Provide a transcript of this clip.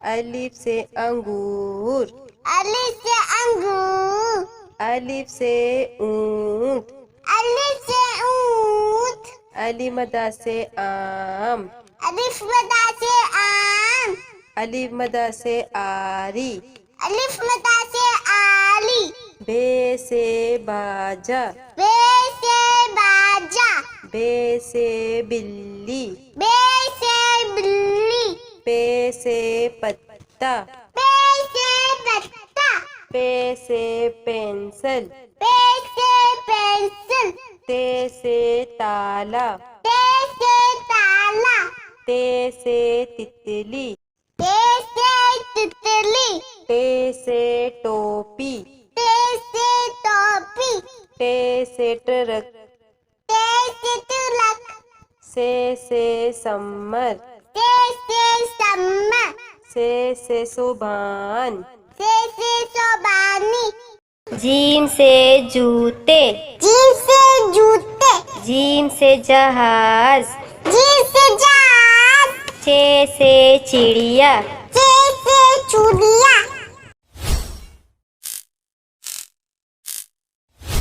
अलिफ से अंगूर। अलिफ से अंगूर। अलिफ से ऊंट। अलिफ से ऊंट। अली मदा से आम। अलिफ मदा से आम। अलिफ मदा से आरी। अलिफ मदा से आली। बे से बाजा। बे से बाजा। बे से बिल्ली। बे से बिल्ली। पे से पत्ता। पे से पत्ता। पे से पेंसिल। पे से पेंसिल। ते से ताला। ते से ताला। ते से तितली। ते से तितली। टे से टोपी। ते से टोपी। टे से ट्रक। ते से तिलक। से सम्मर। ते से सम्मा। से सुभान। से सोबानी। जीम से जूते। जीम से जूते। जीम से जहाज। जीम से जहाज। चे से चिड़िया। चे से चूड़िया।